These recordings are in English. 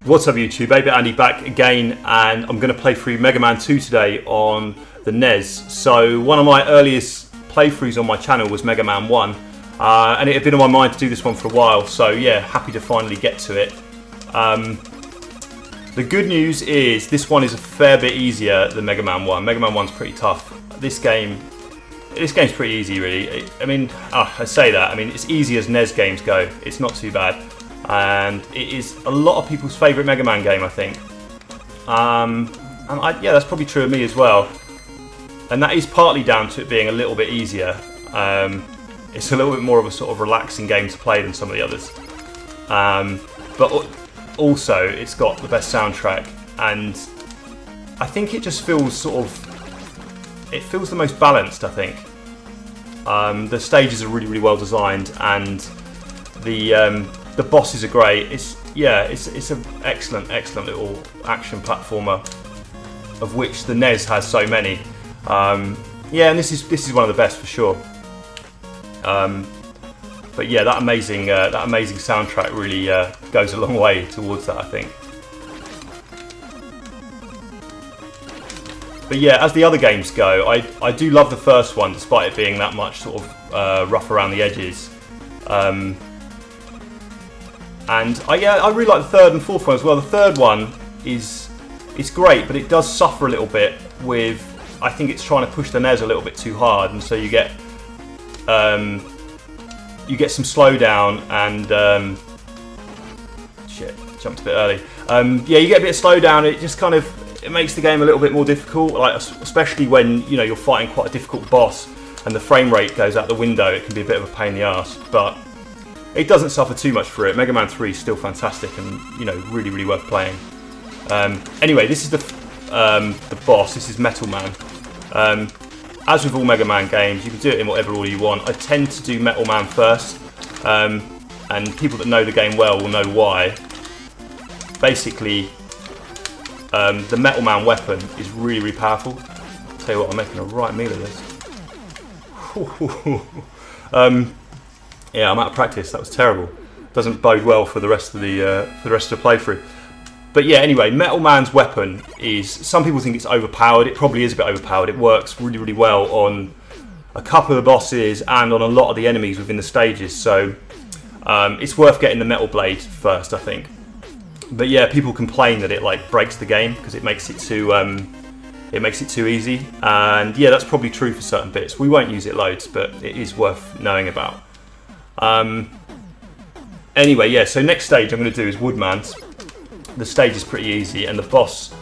What's up YouTube, 8-Bit Andy back again, and I'm going to play through Mega Man 2 today on the NES. So one of my earliest playthroughs on my channel was Mega Man 1, and it had been on my mind to do this one for a while, so yeah, happy to finally get to it. The good news is this one is a fair bit easier than Mega Man 1. Mega Man 1's pretty tough. This game's pretty easy really. I say that, it's easy as NES games go. It's not too bad. And it is a lot of people's favourite Mega Man game, I think. Yeah, that's probably true of me as well. And that is partly down to it being a little bit easier. It's a little bit more of a sort of relaxing game to play than some of the others. But also, it's got the best soundtrack, and I think it just feels it feels the most balanced, I think. The stages are really well designed, and the bosses are great. It's an excellent little action platformer, of which the NES has so many. And this is one of the best for sure. But yeah, that amazing soundtrack really goes a long way towards that, I think. But yeah, as the other games go, I do love the first one, despite it being that much sort of rough around the edges. And I really like the third and fourth one as well. The third one is great, but it does suffer a little bit with, I think it's trying to push the NES a little bit too hard, and so you get some slowdown and shit, jumped a bit early. Yeah, you get a bit of slowdown. It just it makes the game a little bit more difficult, like especially when you're fighting quite a difficult boss and the frame rate goes out the window. It can be a bit of a pain in the arse, but it doesn't suffer too much for it. Mega Man 3 is still fantastic and really worth playing. Anyway, this is the boss. This is Metal Man. As with all Mega Man games, you can do it in whatever order you want. I tend to do Metal Man first, and people that know the game well will know why. Basically, the Metal Man weapon is really powerful. I'll tell you what, I'm making a right meal of this. Yeah, I'm out of practice. That was terrible. Doesn't bode well for the rest of the playthrough. But yeah, anyway, Metal Man's weapon is, some people think it's overpowered. It probably is a bit overpowered. It works really well on a couple of the bosses and on a lot of the enemies within the stages. So it's worth getting the Metal Blade first, I think. But yeah, people complain that it breaks the game because it makes it too easy. And yeah, that's probably true for certain bits. We won't use it loads, but it is worth knowing about. Anyway, yeah, so next stage I'm going to do is Woodman's. The stage is pretty easy, and the boss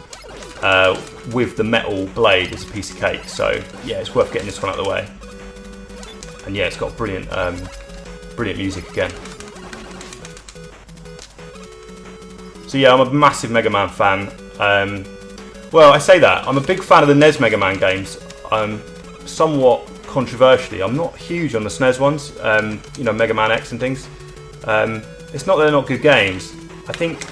with the metal blade is a piece of cake. So yeah, it's worth getting this one out of the way. And yeah, it's got brilliant music again. So yeah, I'm a massive Mega Man fan. Well, I say that, I'm a big fan of the NES Mega Man games. Somewhat controversially, I'm not huge on the SNES ones, Mega Man X and things. It's not that they're not good games. I think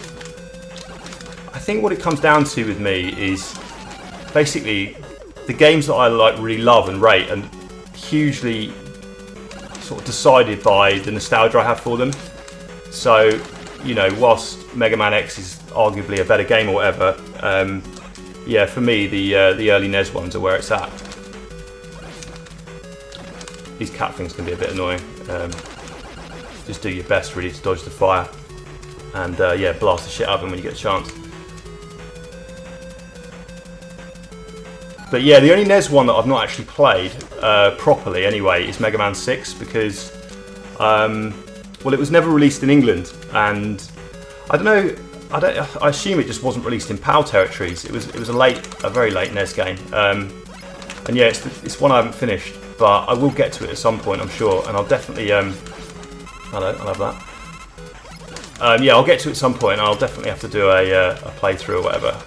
what it comes down to with me is basically the games that I really love and rate, and hugely sort of decided by the nostalgia I have for them. So, whilst Mega Man X is arguably a better game or whatever, yeah, for me the early NES ones are where it's at. These cat things can be a bit annoying. Just do your best really to dodge the fire, and yeah, blast the shit out of them when you get a chance. But yeah, the only NES one that I've not actually played properly anyway is Mega Man 6, because well, it was never released in England, and I don't know. I assume it just wasn't released in PAL territories. It was a very late NES game, and yeah, it's one I haven't finished. But I will get to it at some point, I'm sure, and I'll definitely, I'll have that. Yeah, I'll get to it at some point, and I'll definitely have to do a playthrough or whatever.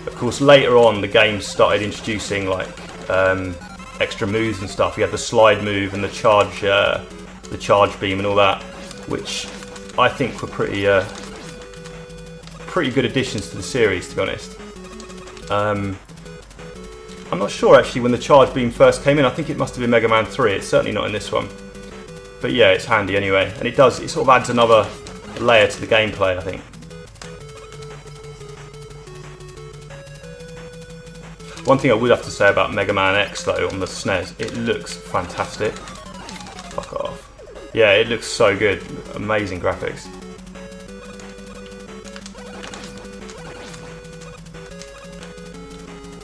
Of course, later on, the game started introducing extra moves and stuff. You had the slide move and the charge beam and all that, which I think were pretty good additions to the series, to be honest. I'm not sure actually when the charge beam first came in. I think it must have been Mega Man 3. It's certainly not in this one. But yeah, it's handy anyway, and it sort of adds another layer to the gameplay, I think. One thing I would have to say about Mega Man X though on the SNES, it looks fantastic. Fuck off. Yeah, it looks so good. Amazing graphics.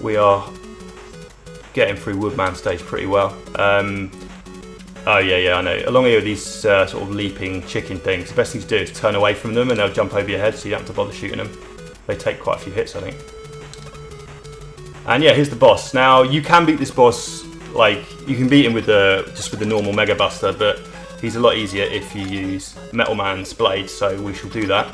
We are getting through Woodman stage pretty well. Oh yeah, I know. Along here with these sort of leaping chicken things, the best thing to do is turn away from them and they'll jump over your head so you don't have to bother shooting them. They take quite a few hits, I think. And yeah, here's the boss. Now, you can beat this boss, like, you can beat him with just with the normal Mega Buster, but he's a lot easier if you use Metal Man's blade, so we shall do that.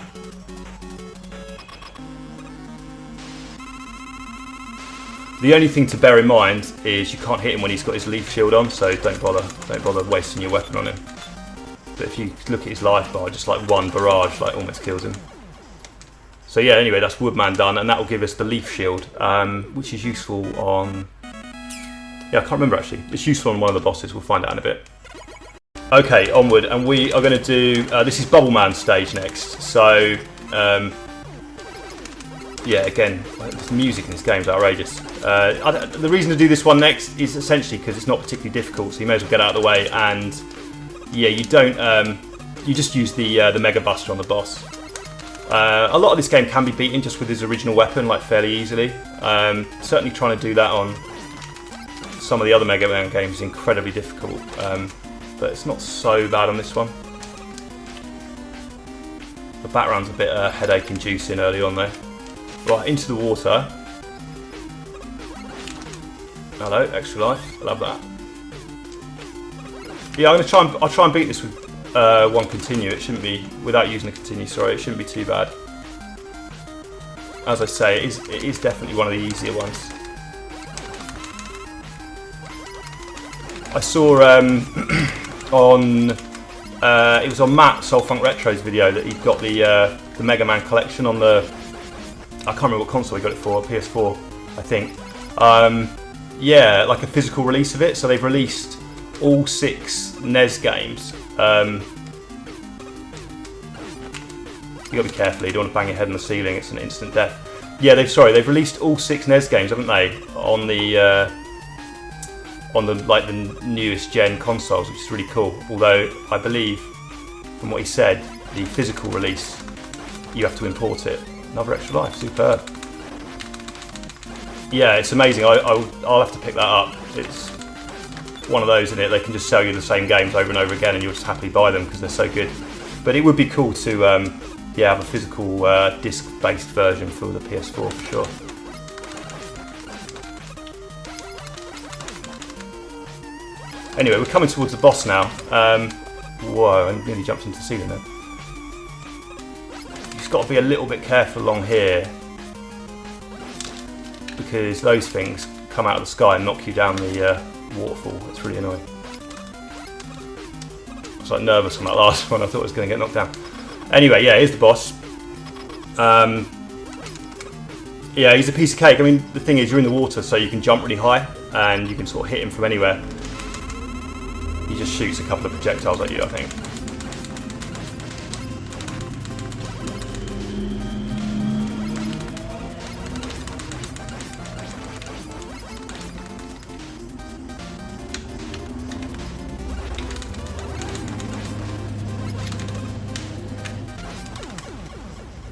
The only thing to bear in mind is you can't hit him when he's got his leaf shield on, so don't bother wasting your weapon on him. But if you look at his life bar, just like one barrage like almost kills him. So yeah, anyway, that's Woodman done, and that will give us the leaf shield, which is useful on... Yeah, I can't remember actually. It's useful on one of the bosses, we'll find out in a bit. Okay, onward, and we are going to do... this is Bubble Man stage next, so... yeah, again, the music in this game is outrageous. The reason to do this one next is essentially because it's not particularly difficult, so you may as well get out of the way. And yeah, you don't. You just use the Mega Buster on the boss. A lot of this game can be beaten just with his original weapon, like fairly easily. Certainly trying to do that on some of the other Mega Man games is incredibly difficult, but it's not so bad on this one. The background's a bit headache-inducing early on there. Right, into the water. Hello, extra life. I love that. Yeah, I'll try and beat this with one continue. It shouldn't be, without using a continue, sorry, it shouldn't be too bad. As I say, it is definitely one of the easier ones. I saw on it was on Matt Soul Funk Retro's video that he'd got the Mega Man collection on the, I can't remember what console he got it for, PS4, I think. Yeah, like a physical release of it. So they've released all 6 NES games. You gotta be careful, you don't want to bang your head on the ceiling, it's an instant death. Yeah, they've released all 6 NES games, haven't they? On the like the newest gen consoles, which is really cool. Although I believe, from what he said, the physical release, you have to import it. Another extra life, superb. Yeah, it's amazing. I'll have to pick that up. It's one of those, isn't it? They can just sell you the same games over and over again, and you'll just happily buy them because they're so good. But it would be cool to, yeah, have a physical disc-based version for the PS4 for sure. Anyway, we're coming towards the boss now. Whoa, I nearly jumped into the ceiling then. You've got to be a little bit careful along here, because those things come out of the sky and knock you down the waterfall. It's really annoying. I was like nervous on that last one. I thought I was going to get knocked down. Anyway, yeah, here's the boss. Yeah, he's a piece of cake. I mean, the thing is, you're in the water, so you can jump really high and you can sort of hit him from anywhere. He just shoots a couple of projectiles at you, I think.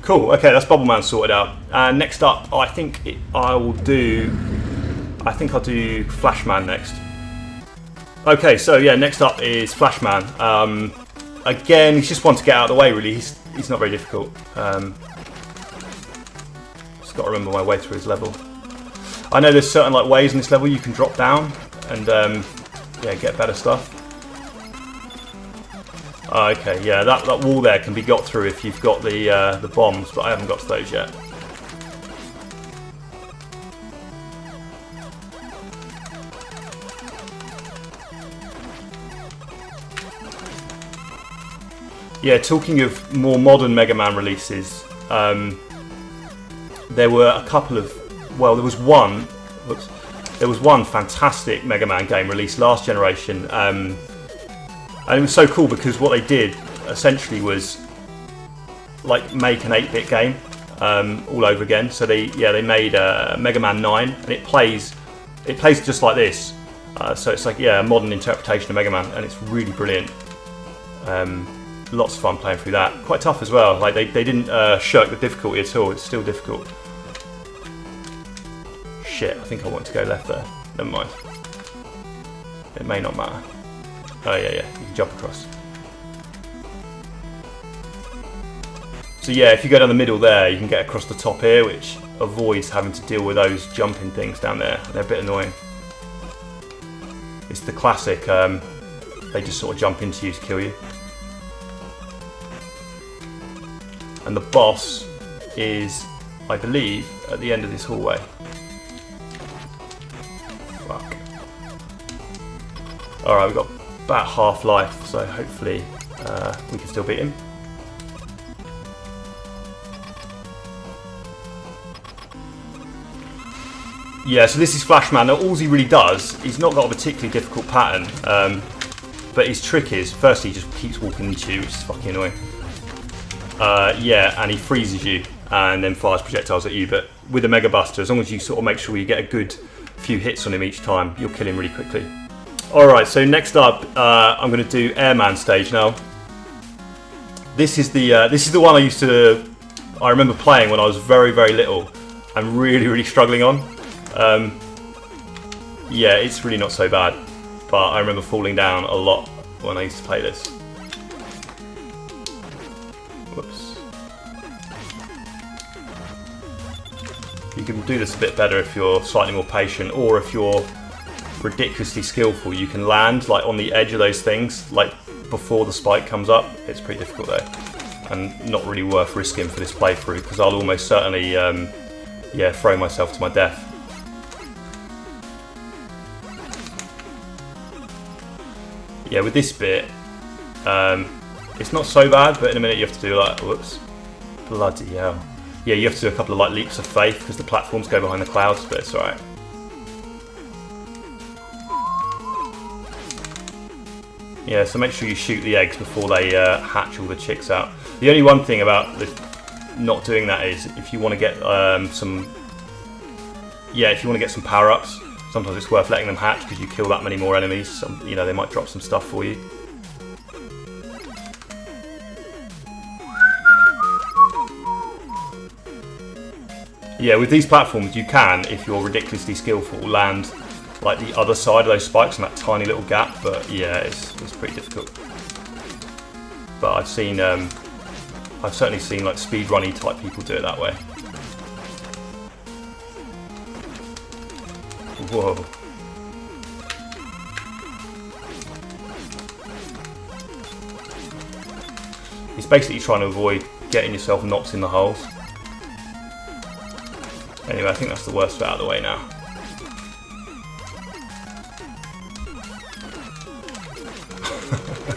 Cool, okay, that's Bubble Man sorted out. And next up, I think I'll do Flash Man next. Okay, so yeah, next up is Flash Man. Again, he's just one to get out of the way, really. He's not very difficult. Just got to remember my way through his level. I know there's certain like ways in this level you can drop down and yeah, get better stuff. Okay, yeah, that wall there can be got through if you've got the bombs, but I haven't got to those yet. Yeah, talking of more modern Mega Man releases, there were a couple of, well, there was one fantastic Mega Man game released last generation. And it was so cool because what they did essentially was like make an 8-bit game. all over again. So they made Mega Man 9, and it plays just like this. So it's like a modern interpretation of Mega Man, and it's really brilliant. Lots of fun playing through that. Quite tough as well. Like they didn't shirk the difficulty at all. It's still difficult. Shit, I think I want to go left there. Never mind. It may not matter. Oh yeah, you can jump across. So yeah, if you go down the middle there, you can get across the top here, which avoids having to deal with those jumping things down there. They're a bit annoying. It's the classic, they just sort of jump into you to kill you. And the boss is, I believe, at the end of this hallway. Fuck. Alright, we've got about half life, so hopefully we can still beat him. Yeah, so this is Flashman. Now, all he really does, he's not got a particularly difficult pattern, but his trick is, firstly, he just keeps walking into you, which is fucking annoying. And he freezes you and then fires projectiles at you, but with a Mega Buster, as long as you sort of make sure you get a good few hits on him each time, you'll kill him really quickly. Alright, so next up, I'm going to do Airman stage. Now, this is the one I remember playing when I was very, very little and really, really struggling on. Yeah, it's really not so bad, but I remember falling down a lot when I used to play this. Whoops. You can do this a bit better if you're slightly more patient, or if you're ridiculously skillful, you can land like on the edge of those things, like before the spike comes up. It's pretty difficult though, and not really worth risking for this playthrough, because I'll almost certainly throw myself to my death. Yeah, with this bit, it's not so bad, but in a minute you have to do like, whoops, bloody hell. Yeah, you have to do a couple of like leaps of faith because the platforms go behind the clouds, but it's alright. Yeah, so make sure you shoot the eggs before they hatch all the chicks out. The only one thing about not doing that is if you want to get some power-ups, sometimes it's worth letting them hatch because you kill that many more enemies. They might drop some stuff for you. Yeah, with these platforms you can, if you're ridiculously skillful, land like the other side of those spikes in that tiny little gap, but yeah, it's pretty difficult. But I've certainly seen like speedrunny type people do it that way. Whoa. It's basically trying to avoid getting yourself knocked in the holes. Anyway, I think that's the worst bit out of the way now.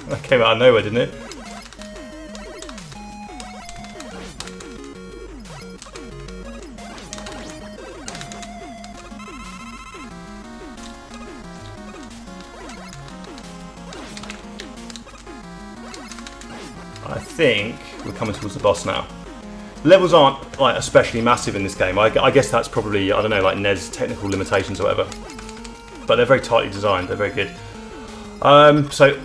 That came out of nowhere, didn't it? I think we're coming towards the boss now. Levels aren't like especially massive in this game. I guess that's probably, I don't know, like NES technical limitations or whatever. But they're very tightly designed. They're very good. So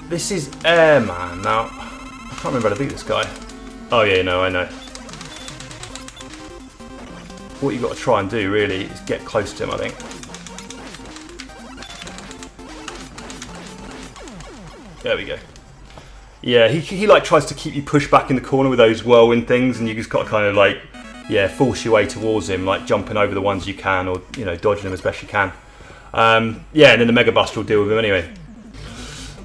this is Airman. Now I can't remember how to beat this guy. Oh yeah, no, I know. What you've got to try and do really is get close to him, I think. There we go. Yeah, he like tries to keep you pushed back in the corner with those whirlwind things, and you just got to kind of like, force your way towards him, like jumping over the ones you can, or dodging them as best you can. And then the Mega Buster will deal with him anyway.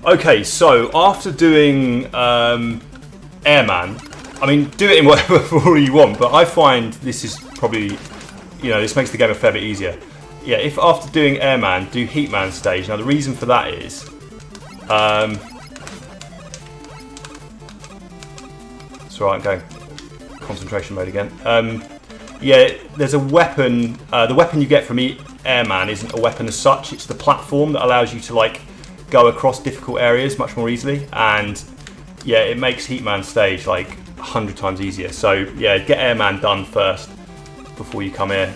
Okay, so after doing Airman, I mean, do it in whatever order you want, but I find this is probably, this makes the game a fair bit easier. Yeah, if after doing Airman, do Heatman stage. Now the reason for that is, it's alright, I'm going concentration mode again. There's a weapon. The weapon you get from Airman isn't a weapon as such. It's the platform that allows you to like go across difficult areas much more easily. And yeah, it makes Heatman stage like 100 times easier. So yeah, get Airman done first before you come here.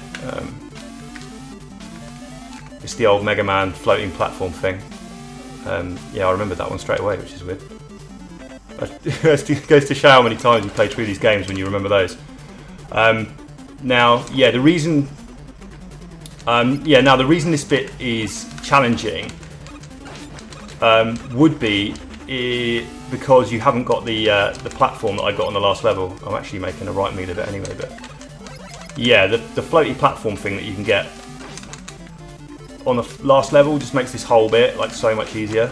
It's the old Mega Man floating platform thing. Yeah, I remembered that one straight away, which is weird. It goes to show how many times you play through these games when you remember those. Now, yeah, the reason this bit is challenging would be because you haven't got the platform that I got on the last level. I'm actually making a right meal of it anyway, but yeah, the floaty platform thing that you can get on the last level just makes this whole bit like so much easier.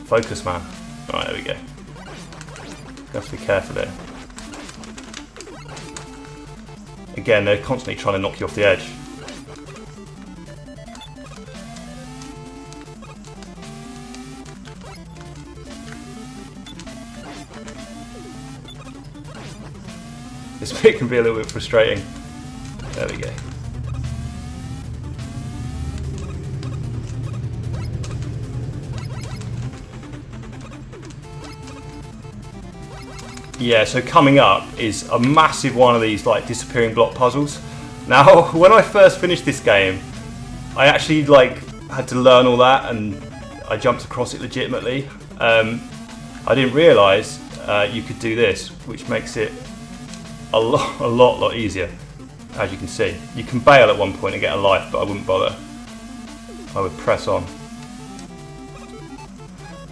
Focus, man. Alright, there we go. You have to be careful there. Again, they're constantly trying to knock you off the edge. This bit can be a little bit frustrating. There we go. Yeah, so coming up is a massive one of these like disappearing block puzzles. Now, when I first finished this game, I actually like had to learn all that, and I jumped across it legitimately. I didn't realise you could do this, which makes it a lot easier. As you can see, you can bail at one point and get a life, but I wouldn't bother. I would press on.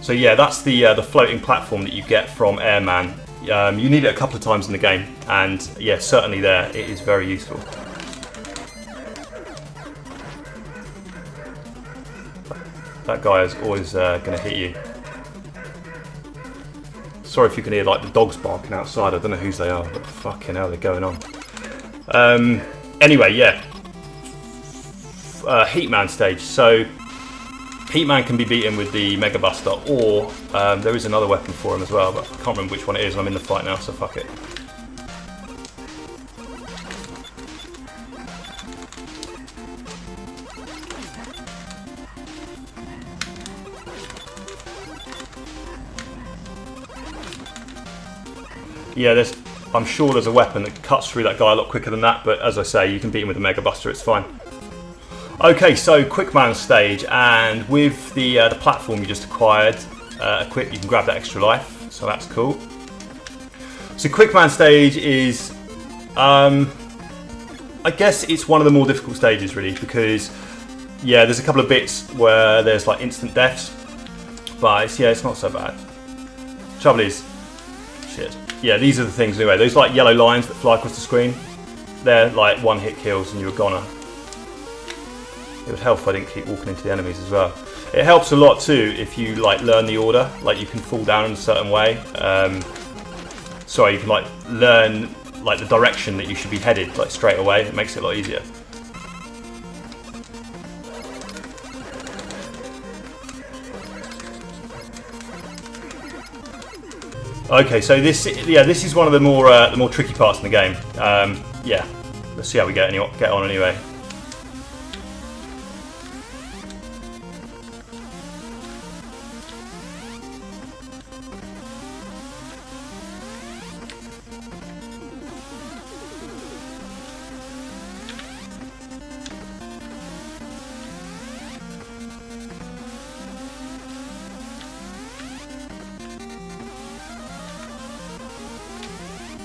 So yeah, that's the floating platform that you get from Airman. You need it a couple of times in the game, and yeah, certainly there it is very useful. That guy is always going to hit you. Sorry if you can hear like the dogs barking outside. I don't know whose they are, but fucking hell, they're going on. Anyway, yeah. Heatman stage. So Heatman can be beaten with the Mega Buster, or there is another weapon for him as well, but I can't remember which one it is, and I'm in the fight now, so fuck it. Yeah, I'm sure there's a weapon that cuts through that guy a lot quicker than that, but as I say, you can beat him with the Mega Buster, it's fine. Okay, so Quickman stage, and with the platform you just acquired, equipped, you can grab that extra life, so that's cool. So Quickman stage is, I guess it's one of the more difficult stages really, because yeah, there's a couple of bits where there's like instant deaths, but it's not so bad. Trouble is, shit. Yeah, these are the things anyway. Those like yellow lines that fly across the screen, they're like one hit kills and you're a goner. It would help if I didn't keep walking into the enemies as well. It helps a lot too if you like learn the order, like you can fall down in a certain way. Sorry, you can like learn like the direction that you should be headed like straight away. It makes it a lot easier. Okay, so this is one of the more tricky parts in the game. Yeah, let's see how we get on anyway.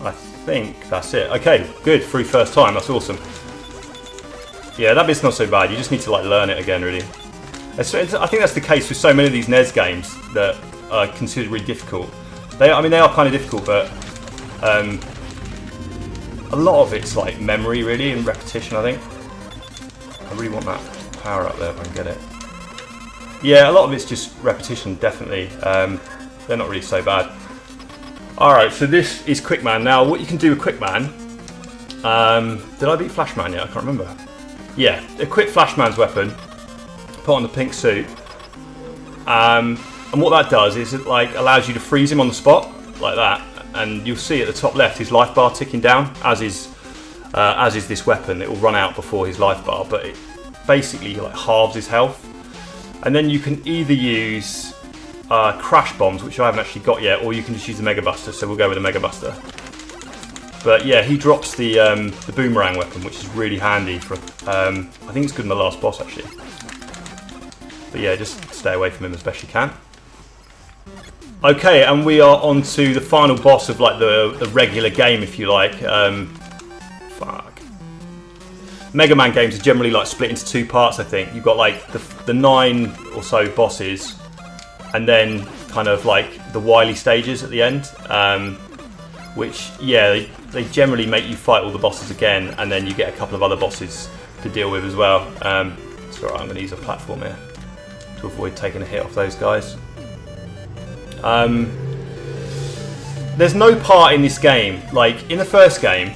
I think that's it. Okay, good, through first time, that's awesome. Yeah, that bit's not so bad, you just need to like learn it again really. I think that's the case with so many of these NES games that are considered really difficult. They are kind of difficult, but a lot of it's like memory really and repetition, I think. I really want that power up there if I can get it. Yeah, a lot of it's just repetition, definitely. They're not really so bad. Alright, so this is Quickman. Now, what you can do with Quickman... did I beat Flashman yet? I can't remember. Yeah, equip Flashman's weapon, put on the pink suit, and what that does is it like allows you to freeze him on the spot, like that, and you'll see at the top left his life bar ticking down, as is this weapon. It will run out before his life bar, but it basically like halves his health. And then you can either use crash bombs, which I haven't actually got yet, or you can just use the Mega Buster, so we'll go with the Mega Buster. But yeah, he drops the boomerang weapon, which is really handy for, I think it's good in the last boss actually. But yeah, just stay away from him as best you can. Okay, and we are on to the final boss of like the regular game, if you like. Fuck. Mega Man games are generally like split into two parts, I think. You've got like the 9 or so bosses, and then kind of like the Wily stages at the end. Which, yeah, they generally make you fight all the bosses again, and then you get a couple of other bosses to deal with as well. It's alright, I'm going to use a platform here to avoid taking a hit off those guys. There's no part in this game, like in the first game,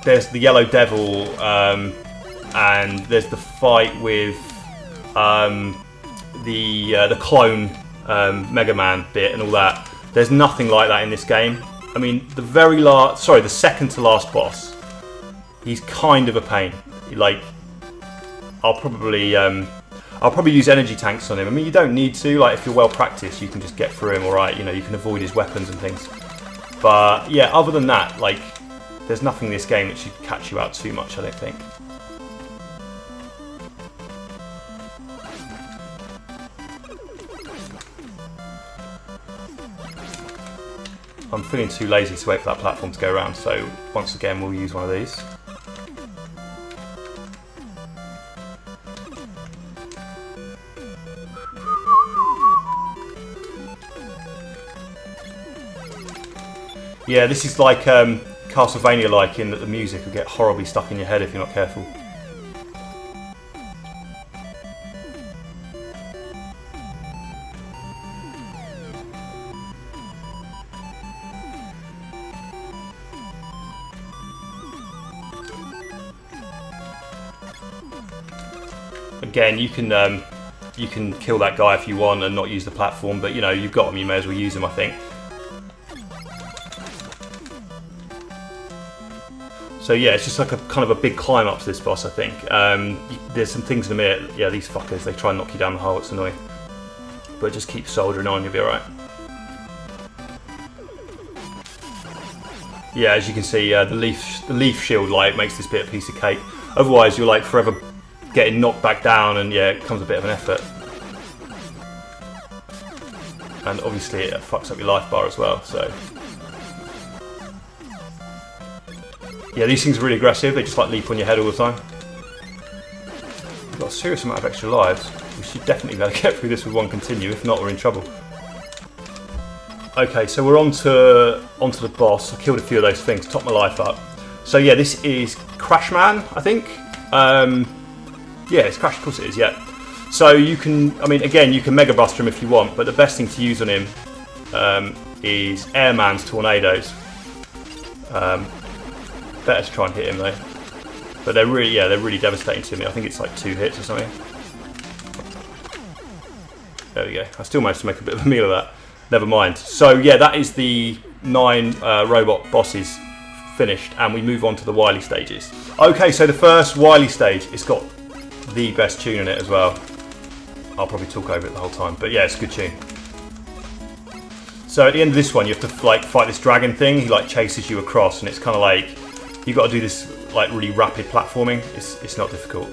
there's the Yellow Devil, and there's the fight with the clone Mega Man bit and all that. There's nothing like that in this game. I mean, the second to last boss, he's kind of a pain. Like, I'll probably use energy tanks on him. I mean, you don't need to. Like, if you're well practiced, you can just get through him, all right. You know, you can avoid his weapons and things. But yeah, other than that, like, there's nothing in this game that should catch you out too much, I don't think. I'm feeling too lazy to wait for that platform to go around, so once again we'll use one of these. Yeah, this is like Castlevania-like in that the music will get horribly stuck in your head if you're not careful. Again, you can kill that guy if you want and not use the platform, but you know, you've got him, you may as well use him, I think. So yeah, it's just like a kind of a big climb up to this boss, I think. There's some things in a minute. Yeah, these fuckers, they try and knock you down the hole, it's annoying. But just keep soldiering on, you'll be alright. Yeah, as you can see, the leaf shield light makes this bit a piece of cake. Otherwise, you're like forever getting knocked back down, and yeah, it becomes a bit of an effort. And obviously it fucks up your life bar as well, so... Yeah, these things are really aggressive, they just like leap on your head all the time. We've got a serious amount of extra lives. We should definitely be able to get through this with one continue, if not we're in trouble. Okay, so we're onto the boss. I killed a few of those things, topped my life up. So yeah, this is Crash Man, I think. Yeah, it's Crash, of course it is, yeah. So you can, I mean, again, you can Mega Buster him if you want, but the best thing to use on him is Airman's tornadoes. Better to try and hit him though. But they're really devastating to me. I think it's like 2 hits or something. There we go. I still managed to make a bit of a meal of that. Never mind. So yeah, that is the 9 robot bosses finished, and we move on to the Wily stages. Okay, so the first Wily stage, it's got the best tune in it as well. I'll probably talk over it the whole time, but yeah, it's a good tune. So at the end of this one, you have to like fight this dragon thing. He like chases you across, and it's kind of like you've got to do this like really rapid platforming. It's not difficult,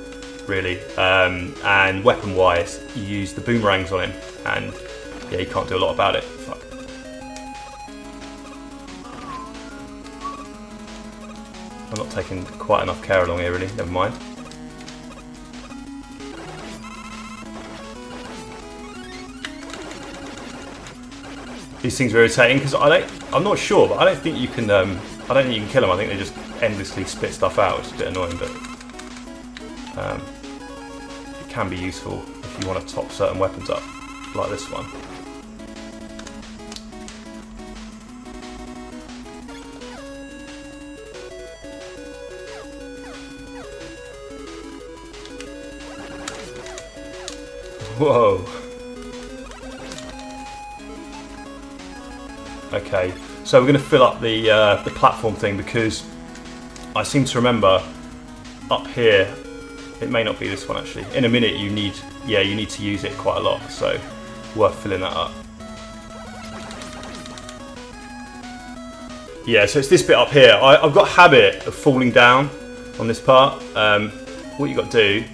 really. And weapon-wise, you use the boomerangs on him, and yeah, you can't do a lot about it. Fuck. I'm not taking quite enough care along here, really. Never mind. These things are irritating because I'm not sure, but I don't think you can kill them. I think they just endlessly spit stuff out, which is a bit annoying, but it can be useful if you want to top certain weapons up, like this one. Whoa. Okay, so we're going to fill up the platform thing, because I seem to remember up here It may not be this one actually. In a minute you need to use it quite a lot, so worth filling that up. Yeah, so it's this bit up here. I've got a habit of falling down on this part. What you got to do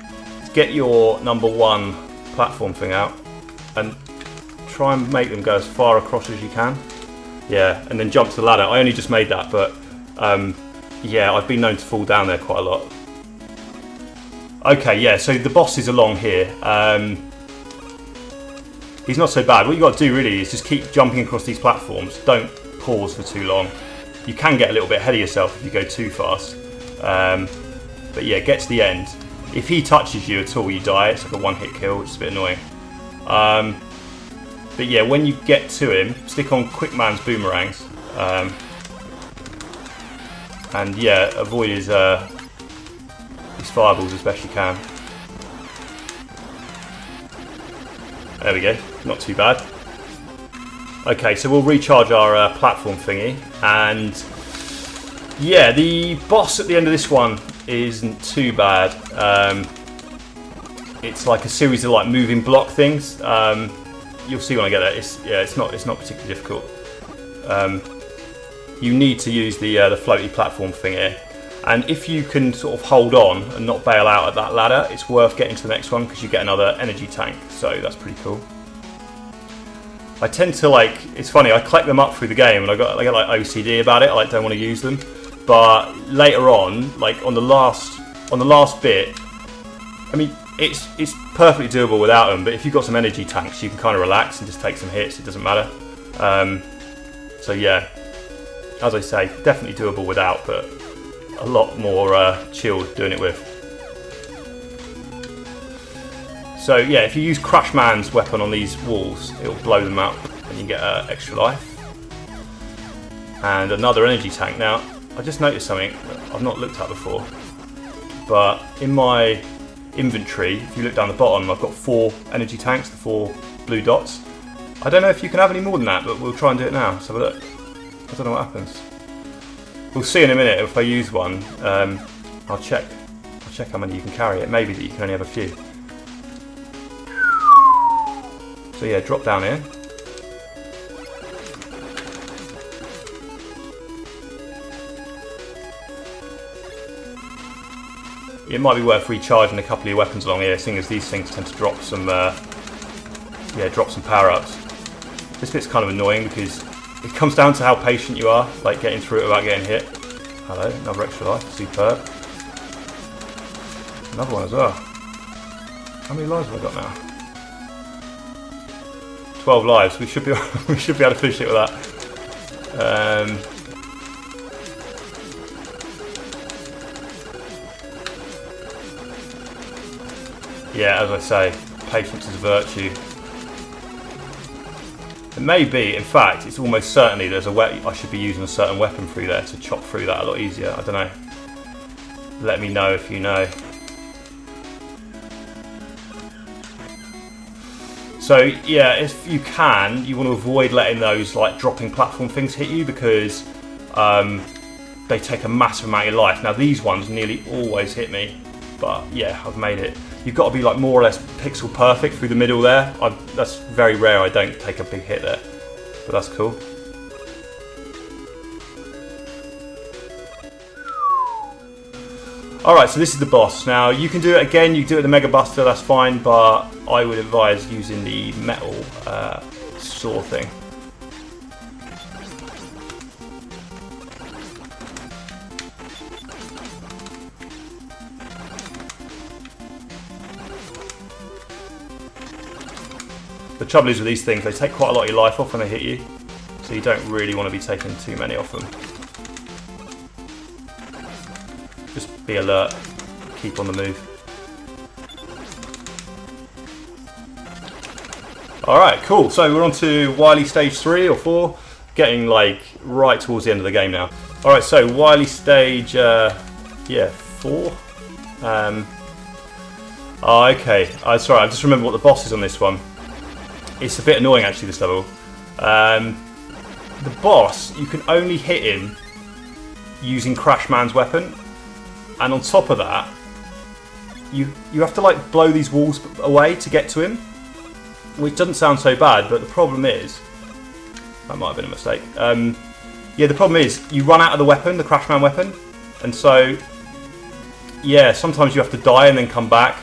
is get your number 1 platform thing out and try and make them go as far across as you can. Yeah, and then jump to the ladder. I only just made that, but yeah, I've been known to fall down there quite a lot. Okay, yeah, so the boss is along here. He's not so bad. What you got to do really is just keep jumping across these platforms. Don't pause for too long. You can get a little bit ahead of yourself if you go too fast. But yeah, get to the end. If he touches you at all, you die. It's like a one-hit kill, which is a bit annoying. But yeah, when you get to him, stick on Quick Man's boomerangs. And yeah, avoid his fireballs as best you can. There we go, not too bad. Okay, so we'll recharge our platform thingy, and yeah, the boss at the end of this one isn't too bad. It's like a series of like moving block things. You'll see when I get there. It's not particularly difficult. You need to use the floaty platform thing here, and if you can sort of hold on and not bail out at that ladder, it's worth getting to the next one because you get another energy tank. So that's pretty cool. I tend to like, it's funny, I collect them up through the game and I get like OCD about it. I like don't want to use them, but later on, like on the last bit, I mean it's perfectly doable without them. But if you've got some energy tanks, you can kind of relax and just take some hits. It doesn't matter. So yeah, as I say, definitely doable without, but a lot more chilled doing it with. So yeah, if you use Crash Man's weapon on these walls, it'll blow them up and you get extra life. And another energy tank. Now, I just noticed something that I've not looked at before, but in my inventory, if you look down the bottom, I've got 4 energy tanks, the 4 blue dots. I don't know if you can have any more than that, but we'll try and do it now. Let's have a look. I don't know what happens. We'll see in a minute if I use one. I'll check how many you can carry. It may be that you can only have a few. So yeah, drop down here. It might be worth recharging a couple of your weapons along here, seeing as these things tend to drop some power-ups. This bit's kind of annoying because it comes down to how patient you are, like getting through it without getting hit. Hello, another extra life, superb. Another one as well. How many lives have I got now? 12 lives. We should be able to finish it with that. Yeah, as I say, patience is a virtue. It may be, in fact, it's almost certainly there's I should be using a certain weapon through there to chop through that a lot easier. I don't know. Let me know if you know. So yeah, if you can, you want to avoid letting those like dropping platform things hit you because they take a massive amount of your life. Now these ones nearly always hit me, but yeah, I've made it. You've got to be like more or less pixel perfect through the middle there. That's very rare. I don't take a big hit there, but that's cool. Alright, so this is the boss. Now you can do it again, you can do it with the Mega Buster, that's fine, but I would advise using the metal saw thing. The trouble is with these things, they take quite a lot of your life off when they hit you, so you don't really want to be taking too many off them. Just be alert, keep on the move. Alright, cool. So we're on to Wily stage 3 or 4, getting like right towards the end of the game now. Alright, so Wily stage 4. Okay, sorry, I just remember what the boss is on this one. It's a bit annoying actually, this level. The boss, you can only hit him using Crash Man's weapon. And on top of that, you have to like blow these walls away to get to him, which doesn't sound so bad, but the problem is, that might have been a mistake. Yeah, the problem is you run out of the weapon, the Crashman weapon, and so yeah, sometimes you have to die and then come back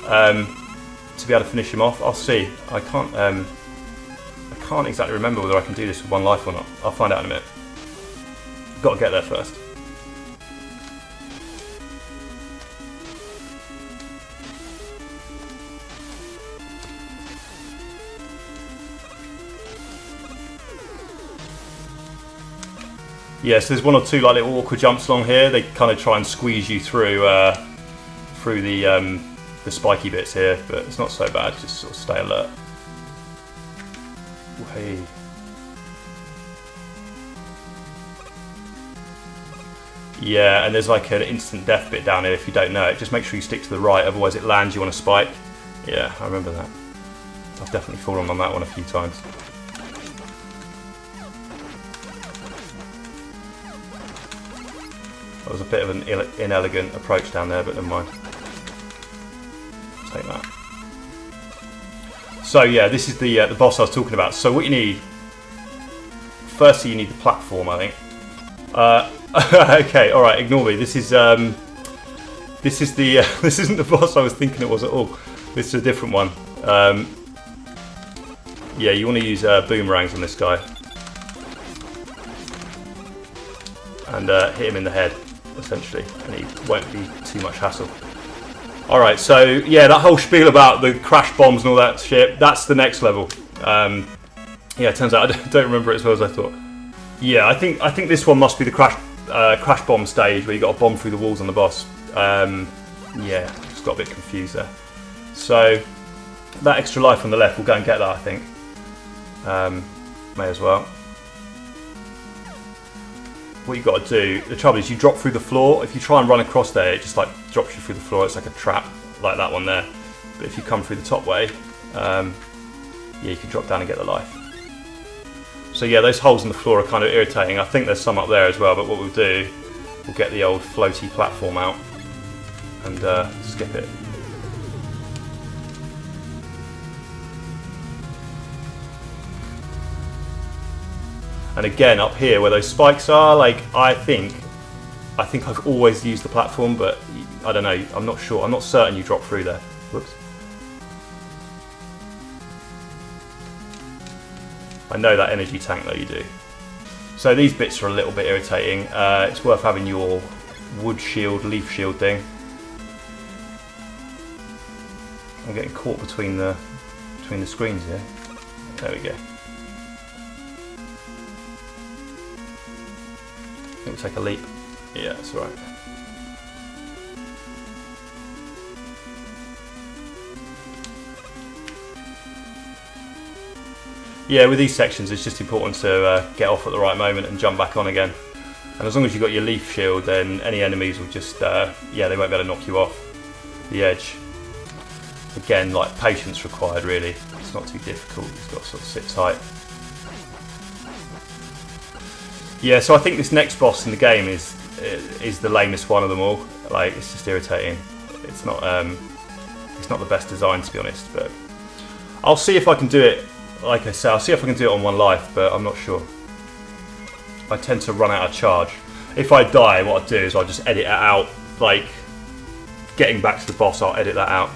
to be able to finish him off. I'll see. I can't exactly remember whether I can do this with one life or not. I'll find out in a minute. Got to get there first. Yes, there's one or two like little awkward jumps along here. They kind of try and squeeze you through the spiky bits here, but it's not so bad. Just sort of stay alert. Hey. Yeah, and there's like an instant death bit down here if you don't know it. Just make sure you stick to the right, otherwise it lands you on a spike. Yeah, I remember that. I've definitely fallen on that one a few times. That was a bit of an inelegant approach down there, but never mind. Take that. So yeah, this is the boss I was talking about. So what you need, firstly you need the platform, I think. Okay, all right, ignore me. This is the this isn't the boss I was thinking it was at all. This is a different one. Yeah, you want to use boomerangs on this guy and hit him in the head, essentially, and he won't be too much hassle. Alright, so yeah, that whole spiel about the crash bombs and all that shit, that's the next level. Yeah, it turns out I don't remember it as well as I thought. Yeah, I think this one must be the crash bomb stage where you got to bomb through the walls on the boss. Yeah, just got a bit confused there. So that extra life on the left, we'll go and get that, I think. May as well. What you've got to do, the trouble is you drop through the floor. If you try and run across there, it just like drops you through the floor. It's like a trap, like that one there. But if you come through the top way, yeah, you can drop down and get the life. So yeah, those holes in the floor are kind of irritating. I think there's some up there as well, but what we'll do, we'll get the old floaty platform out and skip it. And again, up here where those spikes are, like I think I've always used the platform, but I don't know. I'm not sure. I'm not certain you drop through there. Whoops. I know that energy tank though, you do. So these bits are a little bit irritating. It's worth having your wood shield, leaf shield thing. I'm getting caught between the screens here. There we go. I think we'll take a leap. Yeah, that's right. Yeah, with these sections it's just important to get off at the right moment and jump back on again. And as long as you've got your leaf shield, then any enemies will just, yeah, they won't be able to knock you off the edge. Again, like patience required really. It's not too difficult, you've got to sort of sit tight. Yeah, so I think this next boss in the game is the lamest one of them all. Like, it's just irritating. It's not the best design, to be honest. But I'll see if I can do it. Like I say, I'll see if I can do it on one life, but I'm not sure. I tend to run out of charge. If I die, what I'll do is I'll just edit it out. Like, getting back to the boss, I'll edit that out.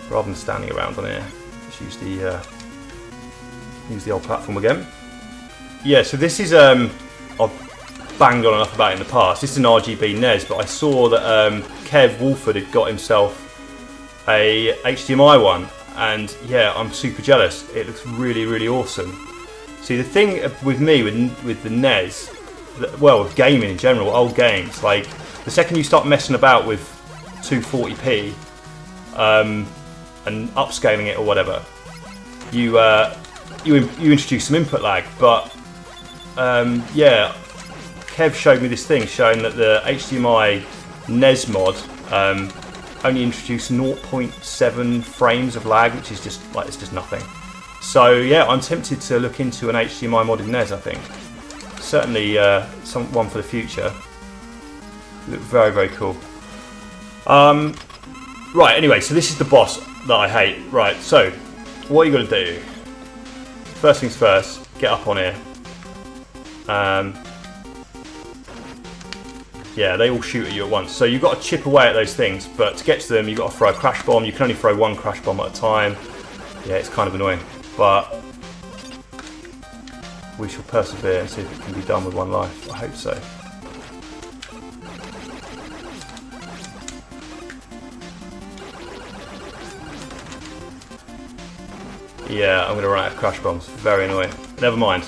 Rather than standing around on here, just use the old platform again. Yeah, so this is, I've banged on enough about it in the past. This is an RGB NES, but I saw that Kev Wolford had got himself a HDMI one, and yeah, I'm super jealous. It looks really, really awesome. See, the thing with me, with the NES, well, with gaming in general, old games, like, the second you start messing about with 240p and upscaling it or whatever, you introduce some input lag. But yeah, Kev showed me this thing showing that the HDMI NES mod only introduced 0.7 frames of lag, which is just like, it's just nothing. So yeah, I'm tempted to look into an HDMI modded NES. I think certainly one for the future. Look very, very cool. Right, anyway, so this is the boss that I hate. Right, so what you got to do, first things first, get up on here. Yeah, they all shoot at you at once. So you've got to chip away at those things, but to get to them, you've got to throw a crash bomb. You can only throw one crash bomb at a time. Yeah, it's kind of annoying, but we shall persevere and see if it can be done with one life. I hope so. Yeah, I'm going to run out of crash bombs. Very annoying. Never mind.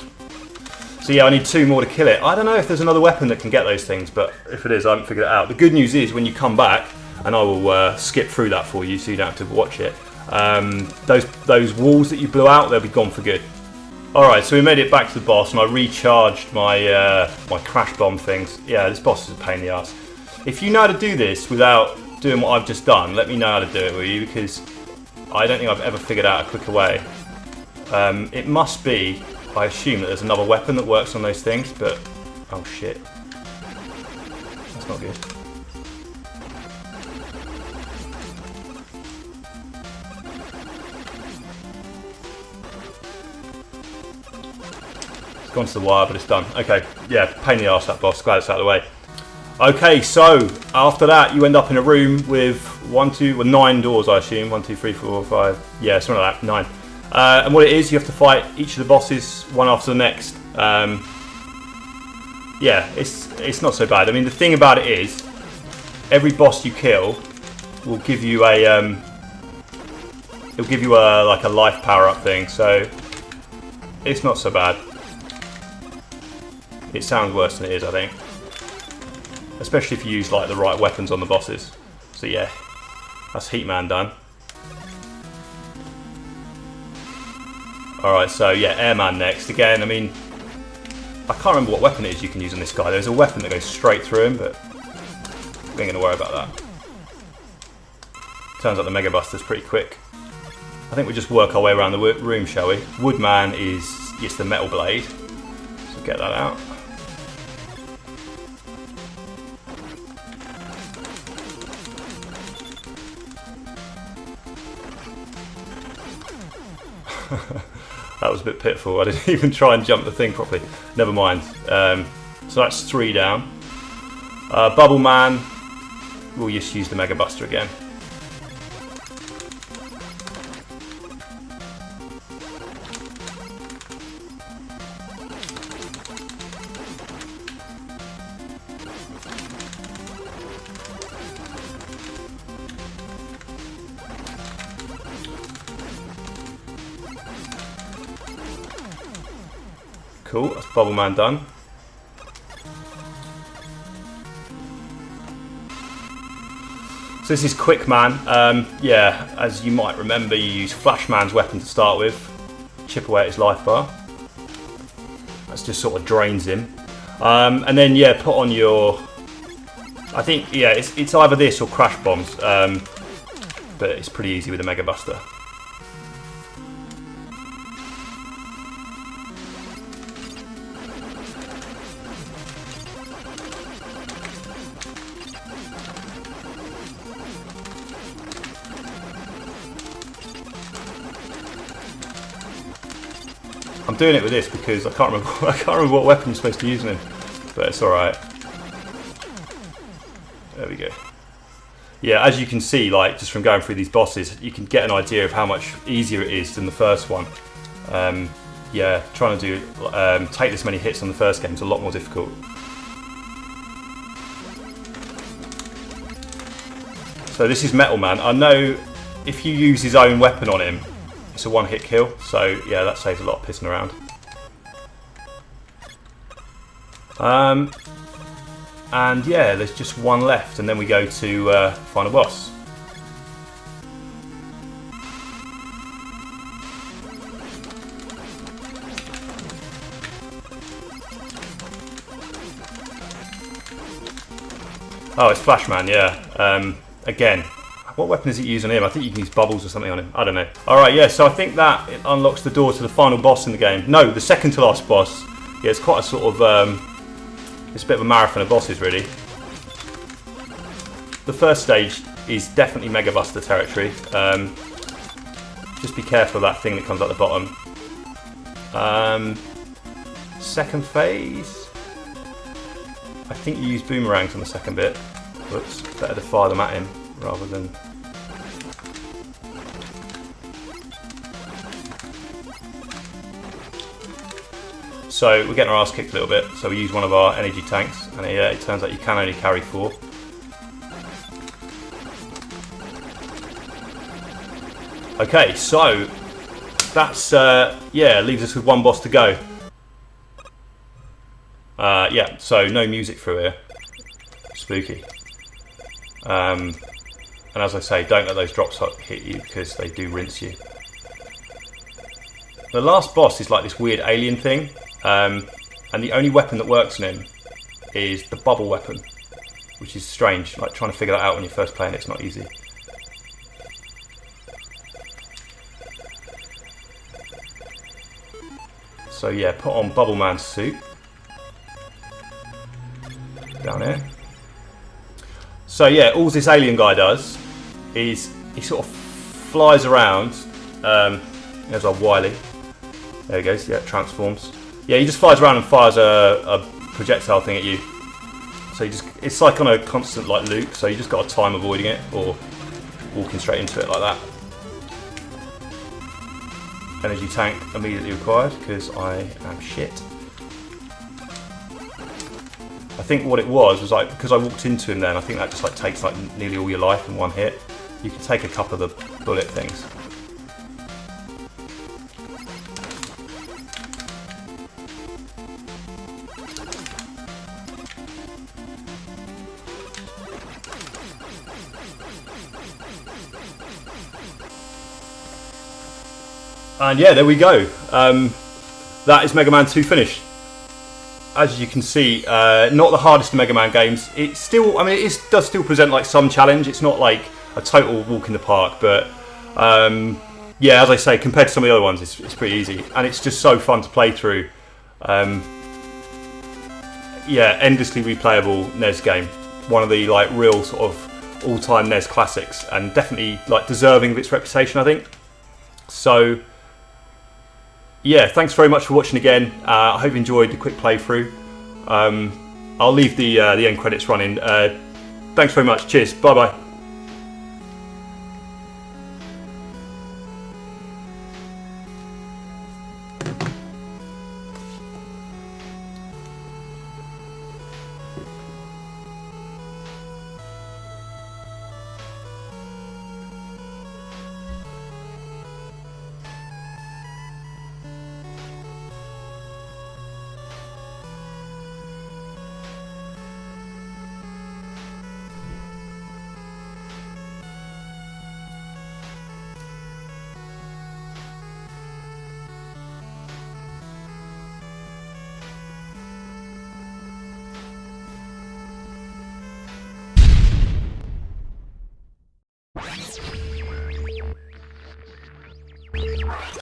So yeah, I need 2 more to kill it. I don't know if there's another weapon that can get those things, but if it is, I haven't figured it out. The good news is when you come back, and I will skip through that for you so you don't have to watch it, those walls that you blew out, they'll be gone for good. Alright, so we made it back to the boss, and I recharged my my crash bomb things. Yeah, this boss is a pain in the ass. If you know how to do this without doing what I've just done, let me know how to do it, will you? Because I don't think I've ever figured out a quicker way. It must be, I assume that there's another weapon that works on those things, but oh shit. That's not good. It's gone to the wire, but it's done. Okay, yeah, pain in the arse that boss, glad it's out of the way. Okay, so after that you end up in a room with 9 doors, I assume. 1, 2, 3, 4, 5. Yeah, something like that. 9. And what it is, you have to fight each of the bosses one after the next. Yeah, it's not so bad. I mean, the thing about it is, every boss you kill will give you a like a life power-up thing. So it's not so bad. It sounds worse than it is, I think. Especially if you use like the right weapons on the bosses. So yeah, that's Heatman done. Alright, so yeah, Airman next. Again, I mean, I can't remember what weapon it is you can use on this guy. There's a weapon that goes straight through him, but we ain't going to worry about that. Turns out the Mega Buster's pretty quick. I think we just work our way around the room, shall we? Woodman is just the metal blade. So get that out. That was a bit pitiful. I didn't even try and jump the thing properly. Never mind. So that's 3 down. Bubble Man. We'll just use the Mega Buster again. Cool, that's Bubble Man done. So this is Quick Man. Yeah, as you might remember, you use Flash Man's weapon to start with. Chip away at his life bar. That just sort of drains him. And then yeah, put on your... I think, yeah, it's either this or Crash Bombs. But it's pretty easy with the Mega Buster. I'm doing it with this because I can't remember what weapon you're supposed to use on him, but it's all right. There we go. Yeah, as you can see, like just from going through these bosses, you can get an idea of how much easier it is than the first one. Yeah, trying to do take this many hits on the first game is a lot more difficult. So this is Metal Man. I know if you use his own weapon on him, it's a one-hit kill, so yeah, that saves a lot of pissing around. And yeah, there's just one left, and then we go to final boss. Oh, it's Flashman, yeah. Again. What weapon is it using on him? I think you can use bubbles or something on him. I don't know. Alright, yeah, so I think that it unlocks the door to the final boss in the game. No, the second to last boss. Yeah, it's quite a sort of... it's a bit of a marathon of bosses, really. the first stage is definitely Mega Buster territory. Just be careful of that thing that comes out the bottom. Second phase, I think you use boomerangs on the second bit. Whoops, better to fire them at him rather than... So we're getting our ass kicked a little bit, so we use one of our energy tanks, and it turns out you can only carry 4. Okay, so that's, yeah, leaves us with one boss to go. Yeah, so no music through here. Spooky. And as I say, don't let those drops hit you, because they do rinse you. The last boss is like this weird alien thing, and the only weapon that works on him is the bubble weapon, which is strange. Like, trying to figure that out when you're first playing it's not easy. So yeah, put on Bubble Man's suit. Down here. So yeah, all this alien guy does is he sort of flies around. There's our Wily. There he goes, yeah, transforms. Yeah, he just flies around and fires a projectile thing at you. So you just, it's like on a constant like loop, so you just got to time avoiding it or walking straight into it like that. Energy tank immediately required because I am shit. I think what it was like, because I walked into him then, I think that just like takes like nearly all your life in one hit. You can take a couple of the bullet things. And yeah, there we go. That is Mega Man 2 finished. As you can see, not the hardest of Mega Man games. It's still, I mean, it does still present like some challenge. It's not like a total walk in the park, but yeah, as I say, compared to some of the other ones, it's pretty easy, and it's just so fun to play through. Yeah, endlessly replayable NES game. One of the like real sort of all-time NES classics, and definitely like deserving of its reputation, I think. So yeah, thanks very much for watching again. I hope you enjoyed the quick playthrough. I'll leave the end credits running. Thanks very much. Cheers. Bye bye.